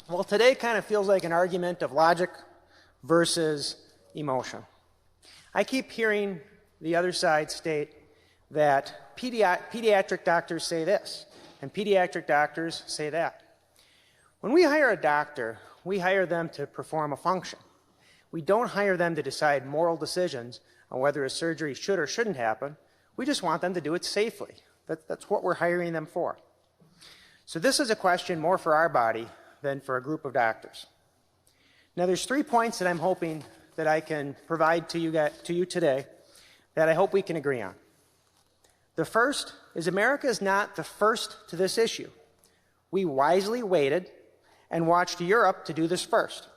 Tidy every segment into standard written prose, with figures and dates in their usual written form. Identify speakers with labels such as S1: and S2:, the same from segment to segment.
S1: Well, today kind of feels like an argument of logic versus emotion. I keep hearing the other side state that pediatric doctors say this and pediatric doctors say that. When we hire a doctor, we hire them to perform a function. We don't hire them to decide moral decisions on whether a surgery should or shouldn't happen. We just want them to do it safely. That's what we're hiring them for. So this is a question more for our body than for a group of doctors. Now there's 3 points that I'm hoping that I can provide to you today that I hope we can agree on. The first is America is not the first to this issue. We wisely waited and watched Europe to do this first.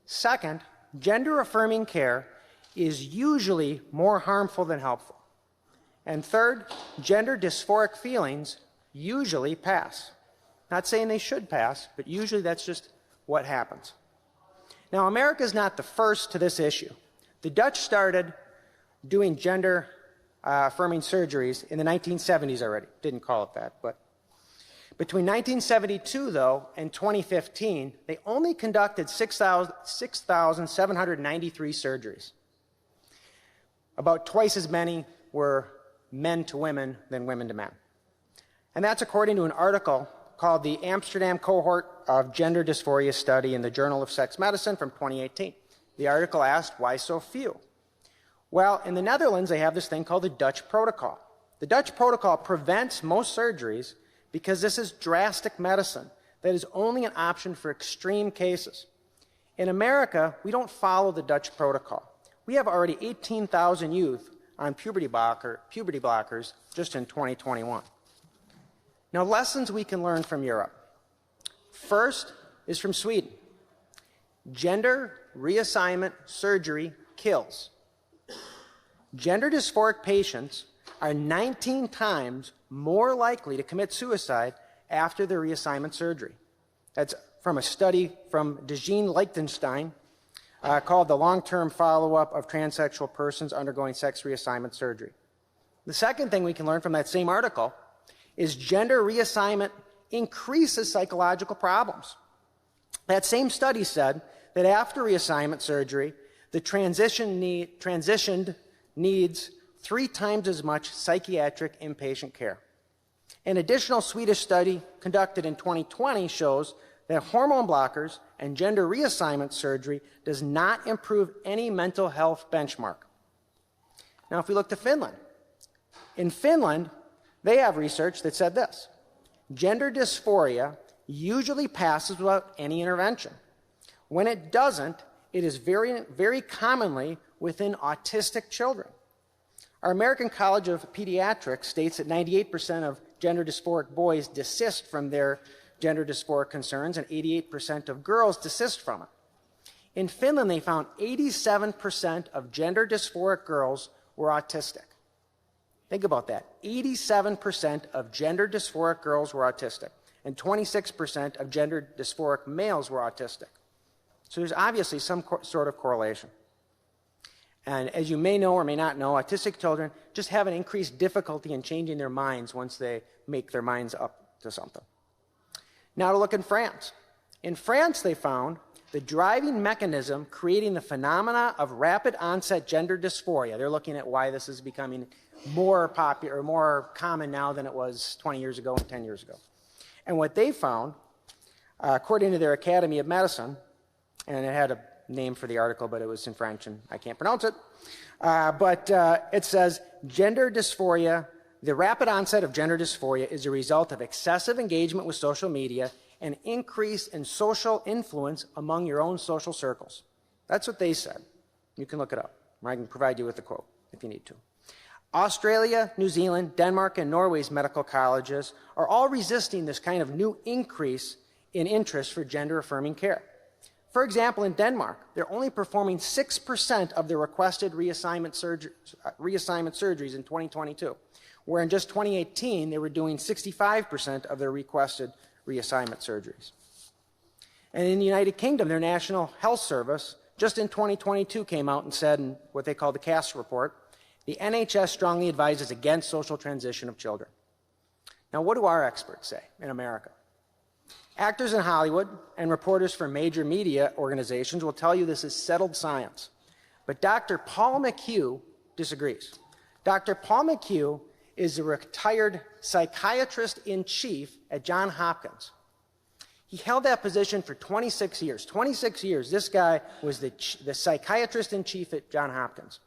S1: Second, gender-affirming care is usually more harmful than helpful. And third, gender dysphoric feelings usually pass. Not saying they should pass, but usually that's just what happens. Now, America is not the first to this issue. The Dutch started doing gender-affirming surgeries in the 1970s already. Didn't call it that, but between 1972, though, and 2015, they only conducted 6,793 surgeries. About twice as many were men to women than women to men. And that's according to an article called the Amsterdam Cohort of Gender Dysphoria Study in the Journal of Sex Medicine from 2018. The article asked, why so few? Well, in the Netherlands, they have this thing called the Dutch Protocol. The Dutch Protocol prevents most surgeries because this is drastic medicine that is only an option for extreme cases. In America, we don't follow the Dutch Protocol. We have already 18,000 youth on puberty blockers just in 2021. Now, lessons we can learn from Europe. First is from Sweden. Gender reassignment surgery kills. Gender dysphoric patients are 19 times more likely to commit suicide after the reassignment surgery. That's from a study from Dejeen Liechtenstein called The Long-Term Follow-Up of Transsexual Persons Undergoing Sex Reassignment Surgery. The second thing we can learn from that same article is gender reassignment increases psychological problems. That same study said that after reassignment surgery, the transitioned needs 3 times as much psychiatric inpatient care. An additional Swedish study conducted in 2020 shows that hormone blockers and gender reassignment surgery does not improve any mental health benchmark. Now, if we look to Finland, in Finland, they have research that said this: gender dysphoria usually passes without any intervention. When it doesn't, it is very, very commonly within autistic children. Our American College of Pediatrics states that 98% of gender dysphoric boys desist from their gender dysphoric concerns and 88% of girls desist from it. In Finland, they found 87% of gender dysphoric girls were autistic. Think about that. 87% of gender dysphoric girls were autistic, and 26% of gender dysphoric males were autistic. So there's obviously some sort of correlation. And as you may know or may not know, autistic children just have an increased difficulty in changing their minds once they make their minds up to something. Now to look in France. In France, they found the driving mechanism creating the phenomena of rapid onset gender dysphoria. They're looking at why this is becoming more popular, or more common now than it was 20 years ago and 10 years ago. And what they found, according to their Academy of Medicine, and it had a name for the article, but it was in French and I can't pronounce it, it says gender dysphoria, the rapid onset of gender dysphoria is a result of excessive engagement with social media and increase in social influence among your own social circles. That's what they said. You can look it up. I can provide you with the quote if you need to. Australia, New Zealand, Denmark, and Norway's medical colleges are all resisting this kind of new increase in interest for gender-affirming care. For example, in Denmark, they're only performing 6% of the requested reassignment surgeries in 2022, where in just 2018, they were doing 65% of their requested reassignment surgeries. And in the United Kingdom, their National Health Service, just in 2022, came out and said in what they call the CAST report, the NHS strongly advises against social transition of children. Now, what do our experts say in America? Actors in Hollywood and reporters from major media organizations will tell you this is settled science. But Dr. Paul McHugh disagrees. Dr. Paul McHugh is a retired psychiatrist in chief at Johns Hopkins. He held that position for 26 years. 26 years, this guy was the psychiatrist in chief at Johns Hopkins.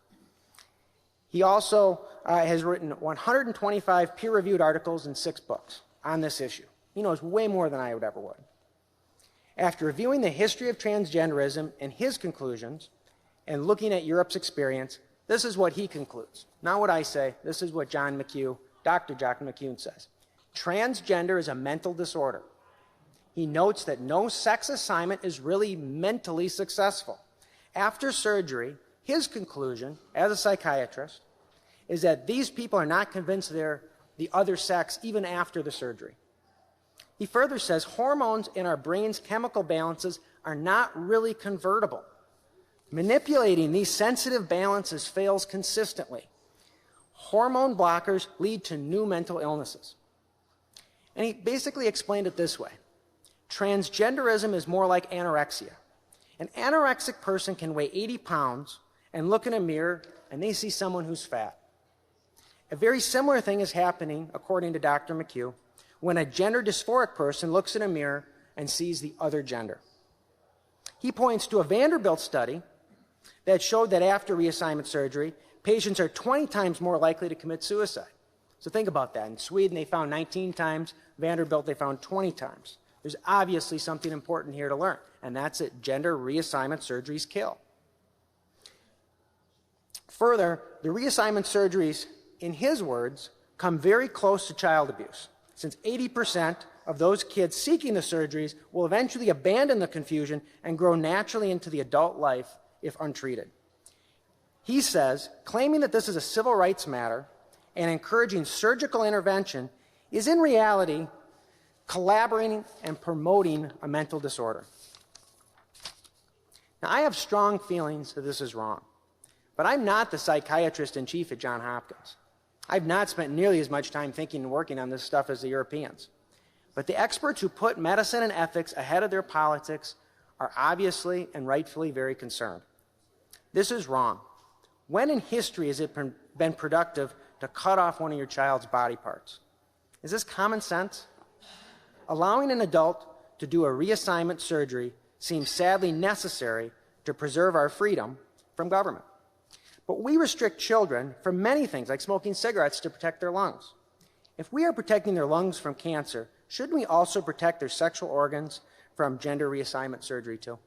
S1: He also has written 125 peer-reviewed articles and 6 books on this issue. He knows way more than I would ever would. After reviewing the history of transgenderism and his conclusions, and looking at Europe's experience, this is what he concludes. Not what I say, this is what Dr. John McHugh says. Transgender is a mental disorder. He notes that no sex assignment is really mentally successful. After surgery, his conclusion, as a psychiatrist, is that these people are not convinced they're the other sex even after the surgery. He further says hormones in our brain's chemical balances are not really convertible. Manipulating these sensitive balances fails consistently. Hormone blockers lead to new mental illnesses. And he basically explained it this way. Transgenderism is more like anorexia. An anorexic person can weigh 80 pounds and look in a mirror and they see someone who's fat. A very similar thing is happening, according to Dr. McHugh, when a gender dysphoric person looks in a mirror and sees the other gender. He points to a Vanderbilt study that showed that after reassignment surgery, patients are 20 times more likely to commit suicide. So think about that. In Sweden, they found 19 times. Vanderbilt, they found 20 times. There's obviously something important here to learn, and that's that gender reassignment surgeries kill. Further, the reassignment surgeries, in his words, come very close to child abuse, since 80% of those kids seeking the surgeries will eventually abandon the confusion and grow naturally into the adult life if untreated. He says, claiming that this is a civil rights matter and encouraging surgical intervention is in reality collaborating and promoting a mental disorder. Now, I have strong feelings that this is wrong, but I'm not the psychiatrist in chief at Johns Hopkins. I've not spent nearly as much time thinking and working on this stuff as the Europeans. But the experts who put medicine and ethics ahead of their politics are obviously and rightfully very concerned. This is wrong. When in history has it been productive to cut off one of your child's body parts? Is this common sense? Allowing an adult to do a reassignment surgery seems sadly necessary to preserve our freedom from government. But we restrict children from many things, like smoking cigarettes, to protect their lungs. If we are protecting their lungs from cancer, shouldn't we also protect their sexual organs from gender reassignment surgery too?